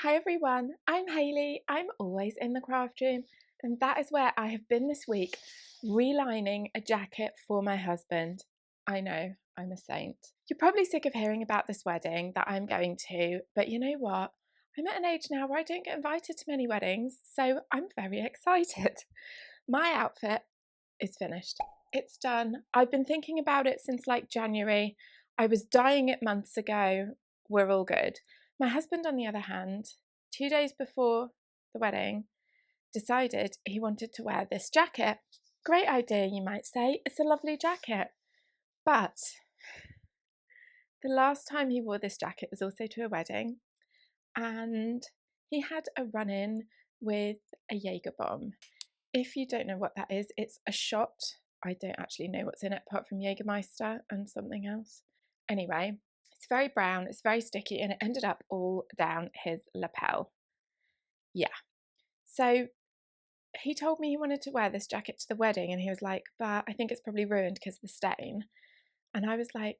Hi everyone, I'm Hayley. I'm always in the craft room, and that is where I have been this week, relining a jacket for my husband. I know, I'm a saint. You're probably sick of hearing about this wedding that I'm going to, but you know what? I'm at an age now where I don't get invited to many weddings, so I'm very excited. My outfit is finished. It's done. I've been thinking about it since like January. I was dyeing it months ago. We're all good. My husband, on the other hand, 2 days before the wedding, decided he wanted to wear this jacket. Great idea, you might say. It's a lovely jacket. But the last time he wore this jacket was also to a wedding, and he had a run in with a Jaeger bomb. If you don't know what that is, it's a shot. I don't actually know what's in it apart from Jägermeister and something else. Anyway, it's very brown, it's very sticky, and it ended up all down his lapel. Yeah. So he told me he wanted to wear this jacket to the wedding, and he was like, but I think it's probably ruined because of the stain. And I was like,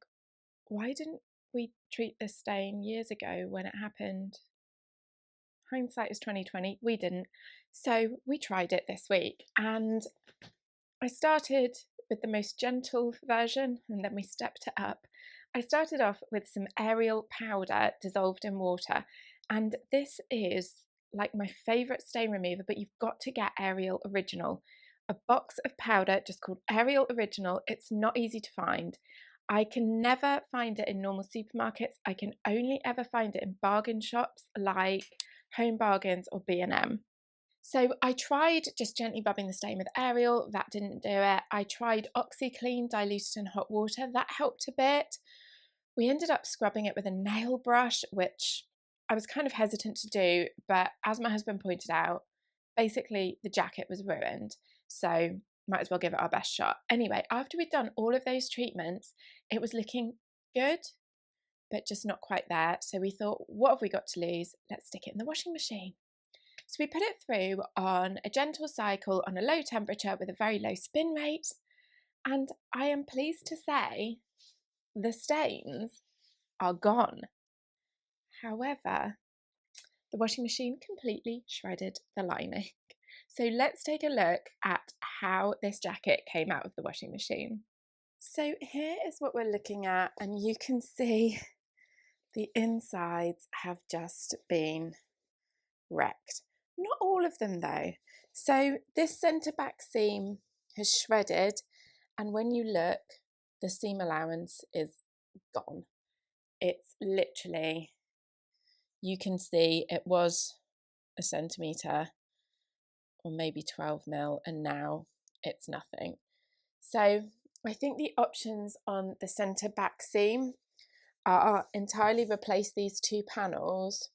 why didn't we treat this stain years ago when it happened? Hindsight is 2020. We didn't. So we tried it this week, and I started with the most gentle version, and then we stepped it up. I started off with some Ariel powder dissolved in water, and this is like my favourite stain remover, but you've got to get Ariel Original. A box of powder just called Ariel Original. It's not easy to find. I can never find it in normal supermarkets. I can only ever find it in bargain shops like Home Bargains or B&M. So I tried just gently rubbing the stain with Ariel. That didn't do it. I tried OxyClean diluted in hot water. That helped a bit. We ended up scrubbing it with a nail brush, which I was kind of hesitant to do, but as my husband pointed out, basically the jacket was ruined, so might as well give it our best shot. Anyway, after we'd done all of those treatments, it was looking good, but just not quite there. So we thought, what have we got to lose? Let's stick it in the washing machine. So we put it through on a gentle cycle on a low temperature with a very low spin rate, and I am pleased to say the stains are gone. However, the washing machine completely shredded the lining. So let's take a look at how this jacket came out of the washing machine. So here is what we're looking at, and you can see the insides have just been wrecked. Not all of them though. So this centre back seam has shredded, and when you look, the seam allowance is gone. It's literally, you can see it was a centimetre or maybe 12 mil, and now it's nothing. So I think the options on the centre back seam are entirely replace these two panels,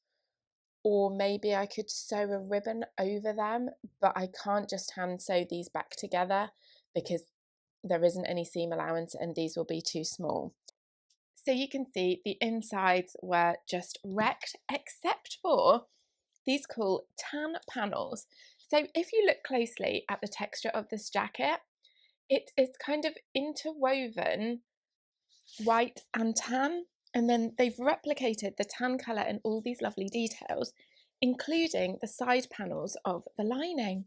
or maybe I could sew a ribbon over them, but I can't just hand sew these back together because there isn't any seam allowance and these will be too small. So you can see the insides were just wrecked, except for these cool tan panels. So if you look closely at the texture of this jacket, it is kind of interwoven white and tan, and then they've replicated the tan colour in all these lovely details, including the side panels of the lining.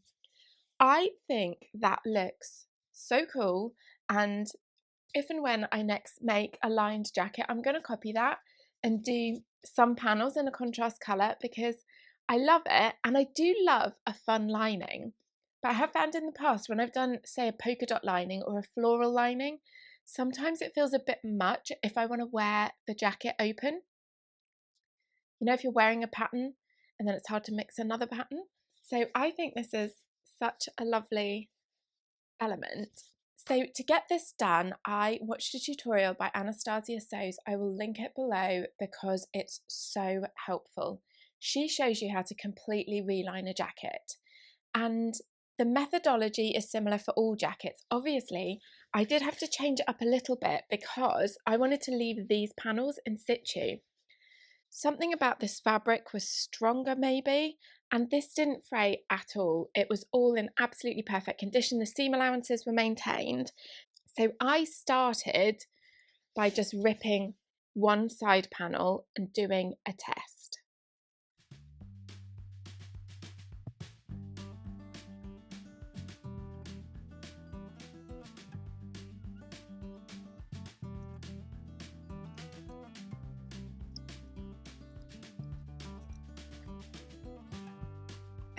I think that looks so cool, and if and when I next make a lined jacket, I'm going to copy that and do some panels in a contrast colour because I love it, and I do love a fun lining. But I have found in the past when I've done, say, a polka dot lining or a floral lining, sometimes it feels a bit much if I want to wear the jacket open. You know, if you're wearing a pattern and then it's hard to mix another pattern. So I think this is such a lovely element. So to get this done, I watched a tutorial by Anastasia Sews. I will link it below because it's so helpful. She shows you how to completely reline a jacket, and the methodology is similar for all jackets. Obviously, I did have to change it up a little bit because I wanted to leave these panels in situ. Something about this fabric was stronger maybe, and this didn't fray at all. It was all in absolutely perfect condition. The seam allowances were maintained. So I started by just ripping one side panel and doing a test.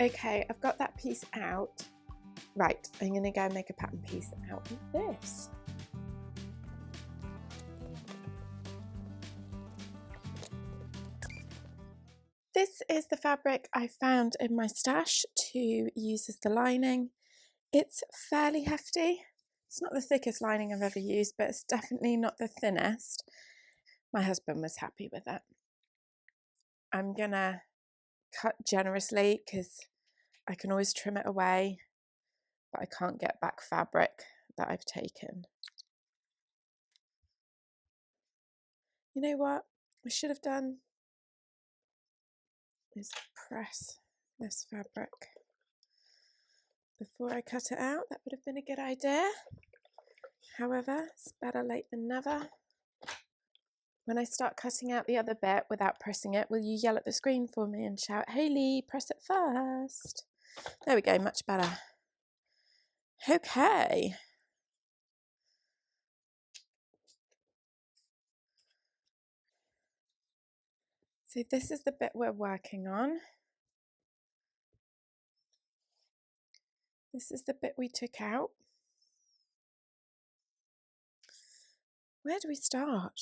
Okay, I've got that piece out. Right, I'm going to go and make a pattern piece out of this. This is the fabric I found in my stash to use as the lining. It's fairly hefty. It's not the thickest lining I've ever used, but it's definitely not the thinnest. My husband was happy with it. I'm gonna cut generously because I can always trim it away, but I can't get back fabric that I've taken. You know what I should have done is press this fabric before I cut it out. That would have been a good idea. However, it's better late than never. When I start cutting out the other bit without pressing it, will you yell at the screen for me and shout, "Hayley, press it first"? There we go, much better. Okay. So this is the bit we're working on. This is the bit we took out. Where do we start?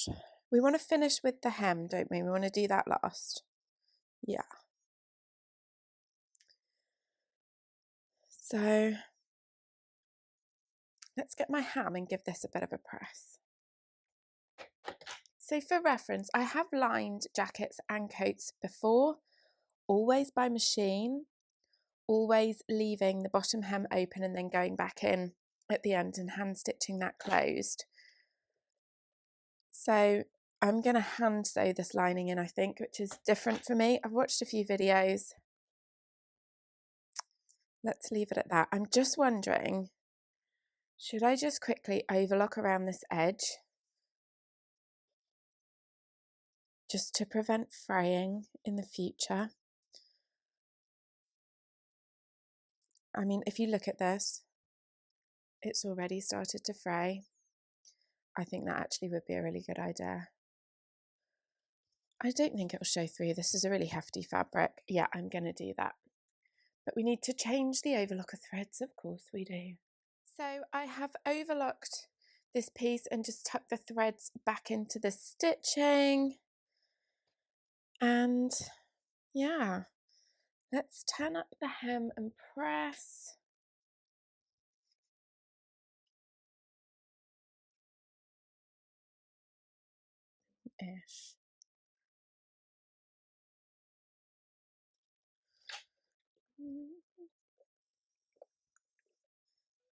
We want to finish with the hem, don't we? We want to do that last. Yeah. So let's get my ham and give this a bit of a press. So for reference, I have lined jackets and coats before, always by machine, always leaving the bottom hem open and then going back in at the end and hand stitching that closed. So I'm going to hand sew this lining in, I think, which is different for me. I've watched a few videos. Let's leave it at that. I'm just wondering, should I just quickly overlock around this edge just to prevent fraying in the future? I mean, if you look at this, it's already started to fray. I think that actually would be a really good idea. I don't think it will show through. This is a really hefty fabric. Yeah, I'm going to do that. But we need to change the overlocker threads, of course we do. So I have overlocked this piece and just tucked the threads back into the stitching. And yeah, let's turn up the hem and press. Ish.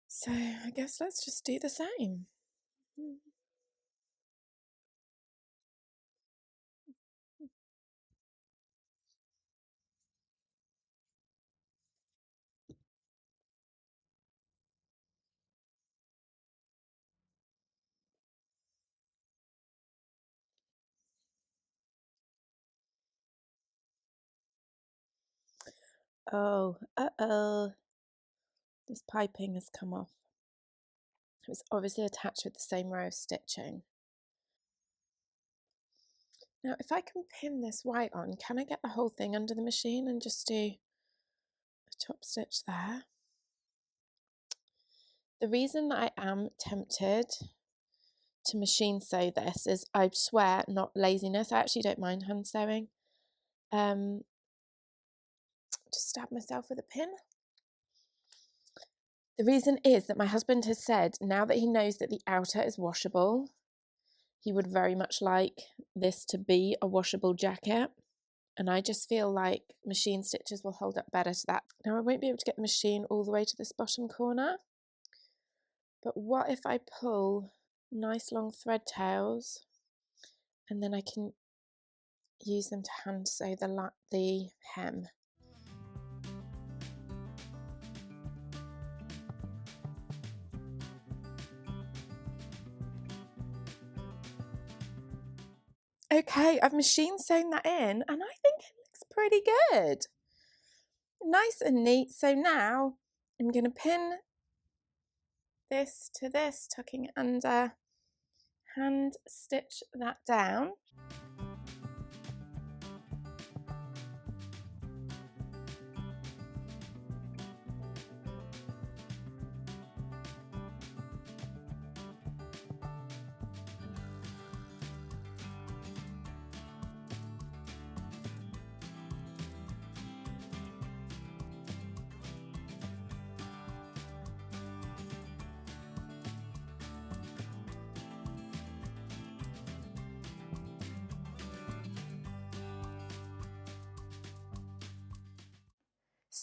So I guess let's just do the same. Oh, this piping has come off. It was obviously attached with the same row of stitching. Now, if I can pin this white on, can I get the whole thing under the machine and just do a top stitch there? The reason that I am tempted to machine sew this is, I swear, not laziness. I actually don't mind hand sewing. Just stab myself with a pin. The reason is that my husband has said, now that he knows that the outer is washable, he would very much like this to be a washable jacket. And I just feel like machine stitches will hold up better to that. Now I won't be able to get the machine all the way to this bottom corner, but what if I pull nice long thread tails and then I can use them to hand sew the hem. Okay, I've machine sewn that in and I think it looks pretty good. Nice and neat. So now I'm going to pin this to this, tucking it under, hand stitch that down.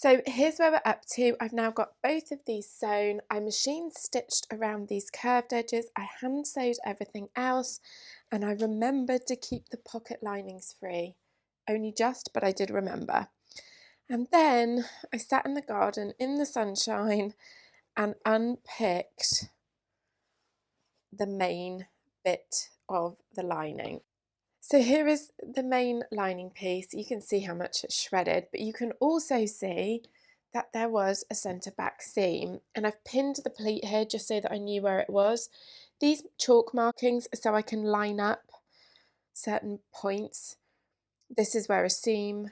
So here's where we're up to. I've now got both of these sewn. I machine stitched around these curved edges. I hand sewed everything else, and I remembered to keep the pocket linings free. Only just, but I did remember. And then I sat in the garden in the sunshine and unpicked the main bit of the lining. So here is the main lining piece. You can see how much it's shredded, but you can also see that there was a centre back seam, and I've pinned the pleat here just so that I knew where it was. These chalk markings are so I can line up certain points. This is where a seam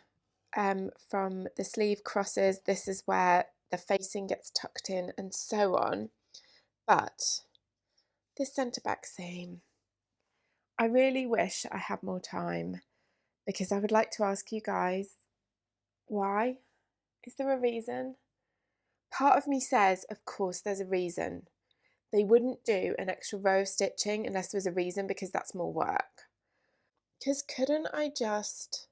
from the sleeve crosses. This is where the facing gets tucked in, and so on. But this centre back seam, I really wish I had more time, because I would like to ask you guys, why? Is there a reason? Part of me says, of course there's a reason. They wouldn't do an extra row of stitching unless there was a reason, because that's more work. Because couldn't I just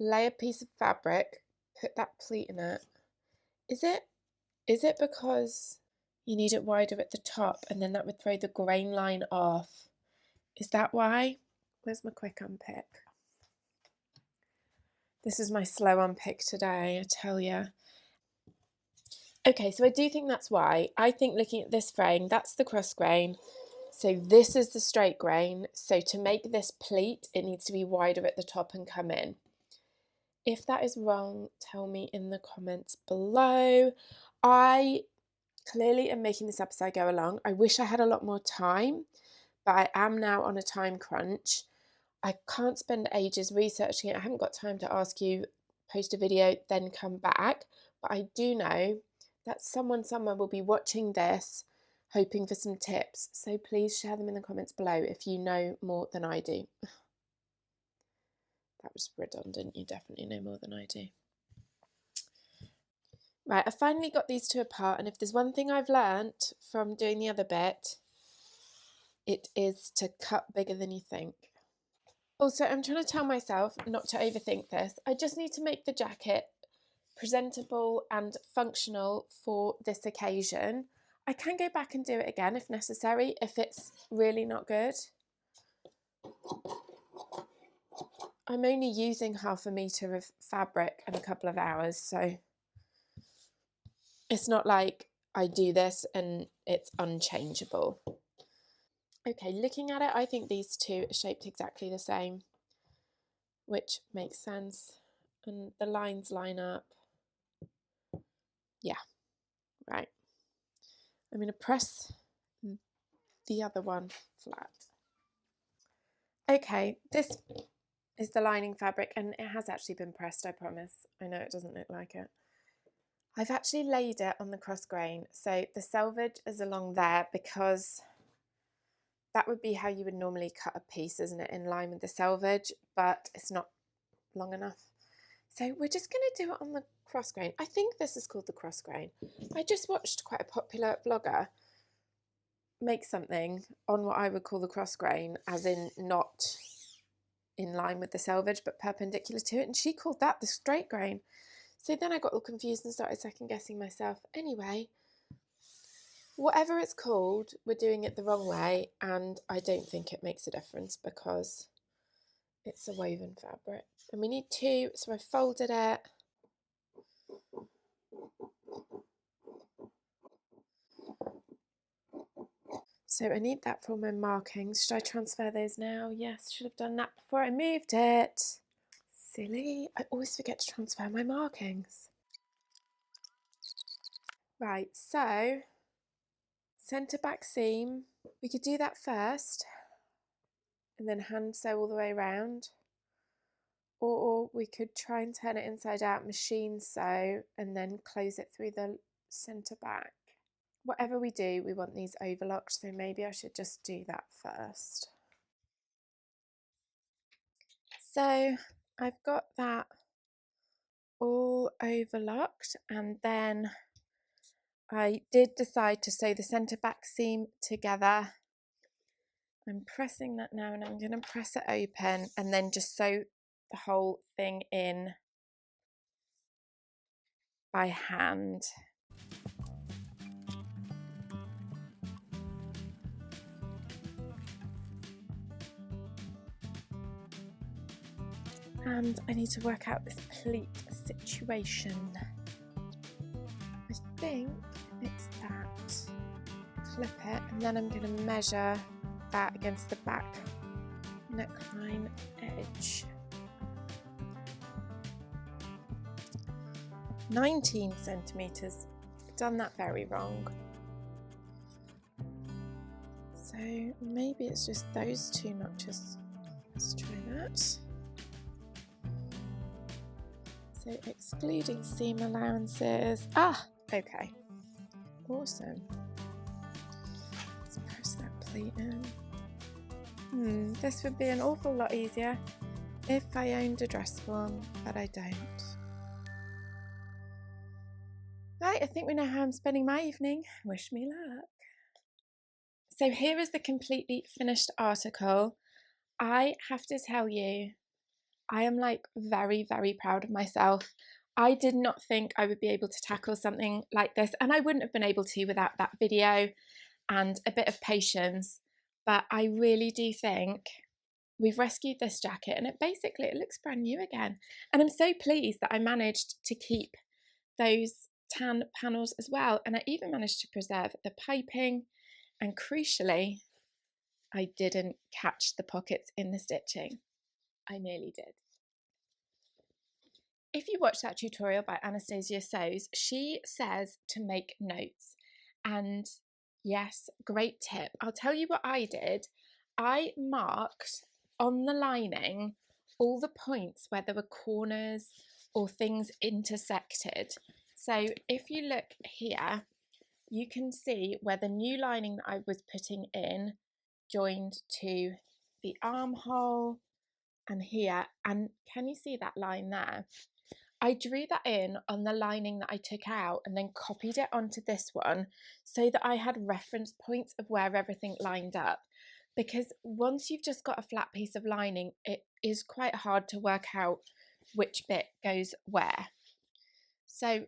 lay a piece of fabric, put that pleat in it? Is it because you need it wider at the top and then that would throw the grain line off? Is that why? Where's my quick unpick? This is my slow unpick today, I tell you. Okay, so I do think that's why. I think looking at this frame, that's the cross grain. So this is the straight grain. So to make this pleat, it needs to be wider at the top and come in. If that is wrong, tell me in the comments below. I clearly am making this up as I go along. I wish I had a lot more time, but I am now on a time crunch. I can't spend ages researching it. I haven't got time to ask you, post a video, then come back. But I do know that someone somewhere will be watching this, hoping for some tips. So please share them in the comments below if you know more than I do. That was redundant. You definitely know more than I do. Right, I finally got these two apart, and if there's one thing I've learnt from doing the other bit, it is to cut bigger than you think. Also, I'm trying to tell myself not to overthink this. I just need to make the jacket presentable and functional for this occasion. I can go back and do it again if necessary, if it's really not good. I'm only using 1/2 metre of fabric in a couple of hours, so it's not like I do this and it's unchangeable. Okay, looking at it, I think these two are shaped exactly the same, which makes sense. And the lines line up. Yeah, right. I'm going to press the other one flat. Okay, this is the lining fabric, and it has actually been pressed, I promise. I know it doesn't look like it. I've actually laid it on the cross grain, so the selvage is along there, because that would be how you would normally cut a piece, isn't it, in line with the selvage, but it's not long enough. So we're just going to do it on the cross grain. I think this is called the cross grain. I just watched quite a popular vlogger make something on what I would call the cross grain, as in not in line with the selvage but perpendicular to it, and she called that the straight grain. So then I got all confused and started second guessing myself. Anyway, whatever it's called, we're doing it the wrong way, and I don't think it makes a difference because it's a woven fabric. And we need two, so I folded it. So I need that for my markings. Should I transfer those now? Yes, should have done that before I moved it. Silly, I always forget to transfer my markings. Right, so centre back seam, we could do that first and then hand sew all the way around, or we could try and turn it inside out, machine sew, and then close it through the centre back. Whatever we do, we want these overlocked, so maybe I should just do that first. So I've got that all overlocked, and then I did decide to sew the centre back seam together. I'm pressing that now, and I'm going to press it open and then just sew the whole thing in by hand. And I need to work out this pleat situation. I think it's that. Clip it, and then I'm going to measure that against the back neckline edge. 19 centimetres. Done that very wrong. So maybe it's just those 2 notches. Let's try that. So excluding seam allowances. Ah, okay. Awesome. Let's press that pleat in. This would be an awful lot easier if I owned a dress form, but I don't. Right, I think we know how I'm spending my evening. Wish me luck. So here is the completely finished article. I have to tell you, I am like very, very proud of myself. I did not think I would be able to tackle something like this, and I wouldn't have been able to without that video and a bit of patience. But I really do think we've rescued this jacket, and it looks brand new again. And I'm so pleased that I managed to keep those tan panels as well, and I even managed to preserve the piping, and crucially, I didn't catch the pockets in the stitching. I nearly did. If you watch that tutorial by Anastasia Sews, she says to make notes. And yes, great tip. I'll tell you what I did. I marked on the lining all the points where there were corners or things intersected. So if you look here, you can see where the new lining that I was putting in joined to the armhole and here. And can you see that line there? I drew that in on the lining that I took out and then copied it onto this one so that I had reference points of where everything lined up. Because once you've just got a flat piece of lining, it is quite hard to work out which bit goes where. So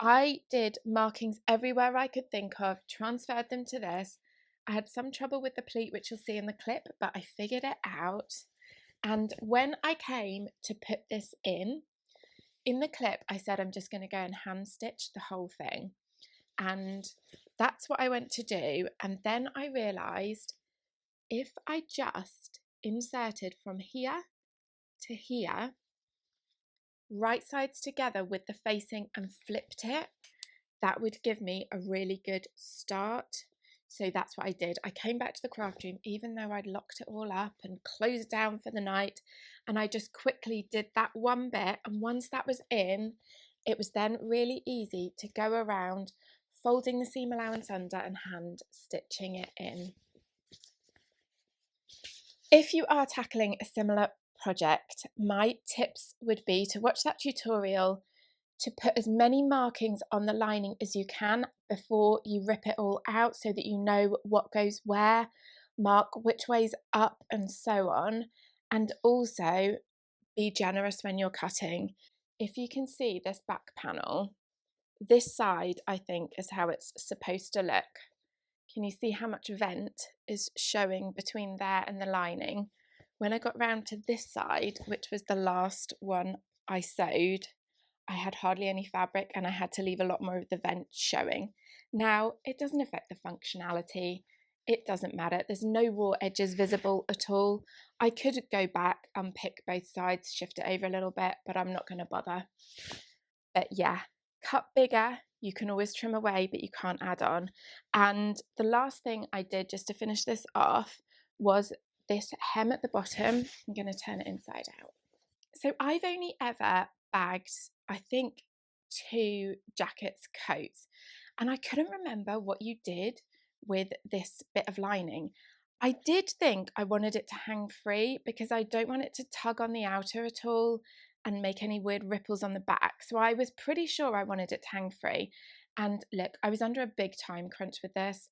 I did markings everywhere I could think of, transferred them to this. I had some trouble with the pleat, which you'll see in the clip, but I figured it out. And when I came to put this in the clip, I said I'm just going to go and hand stitch the whole thing. And that's what I went to do. And then I realised if I just inserted from here to here, right sides together with the facing, and flipped it, that would give me a really good start. So that's what I did. I came back to the craft room, even though I'd locked it all up and closed down for the night, and I just quickly did that one bit. And once that was in, it was then really easy to go around folding the seam allowance under and hand stitching it in. If you are tackling a similar project, my tips would be to watch that tutorial, to put as many markings on the lining as you can before you rip it all out so that you know what goes where, mark which way's up and so on, and also be generous when you're cutting. If you can see this back panel, this side I think is how it's supposed to look. Can you see how much vent is showing between there and the lining? When I got round to this side, which was the last one I sewed, I had hardly any fabric and I had to leave a lot more of the vent showing. Now, it doesn't affect the functionality. It doesn't matter. There's no raw edges visible at all. I could go back, unpick both sides, shift it over a little bit, but I'm not going to bother. But yeah, cut bigger. You can always trim away, but you can't add on. And the last thing I did just to finish this off was this hem at the bottom. I'm going to turn it inside out. So I've only ever bagged, I think, 2 jackets coats, and I couldn't remember what you did with this bit of lining. I did think I wanted it to hang free because I don't want it to tug on the outer at all and make any weird ripples on the back. So I was pretty sure I wanted it to hang free. And look, I was under a big time crunch with this.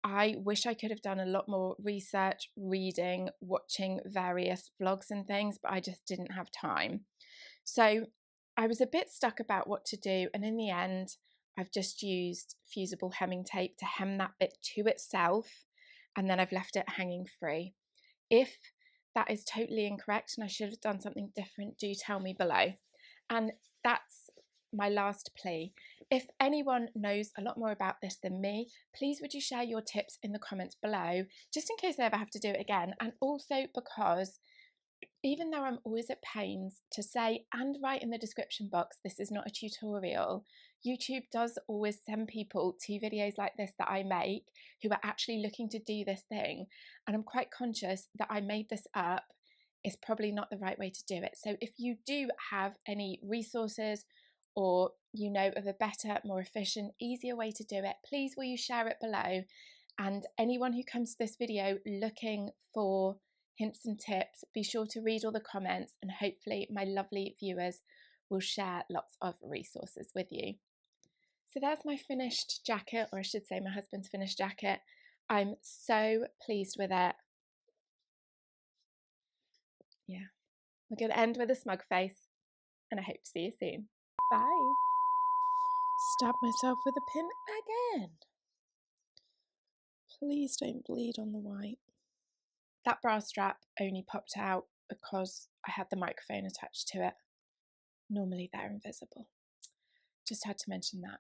I wish I could have done a lot more research, reading, watching various vlogs and things, but I just didn't have time. So I was a bit stuck about what to do, and in the end I've just used fusible hemming tape to hem that bit to itself, and then I've left it hanging free. If that is totally incorrect and I should have done something different, do tell me below. And that's my last plea. If anyone knows a lot more about this than me, please would you share your tips in the comments below, just in case I ever have to do it again, and also because even though I'm always at pains to say and write in the description box, this is not a tutorial, YouTube does always send people to videos like this that I make who are actually looking to do this thing. And I'm quite conscious that I made this up is probably not the right way to do it. So if you do have any resources or you know of a better, more efficient, easier way to do it, please will you share it below. And anyone who comes to this video looking for hints and tips, be sure to read all the comments and hopefully my lovely viewers will share lots of resources with you. So there's my finished jacket, or I should say my husband's finished jacket. I'm so pleased with it. Yeah, we're going to end with a smug face and I hope to see you soon. Bye. Stab myself with a pin again. Please don't bleed on the white. That bra strap only popped out because I had the microphone attached to it. Normally they're invisible. Just had to mention that.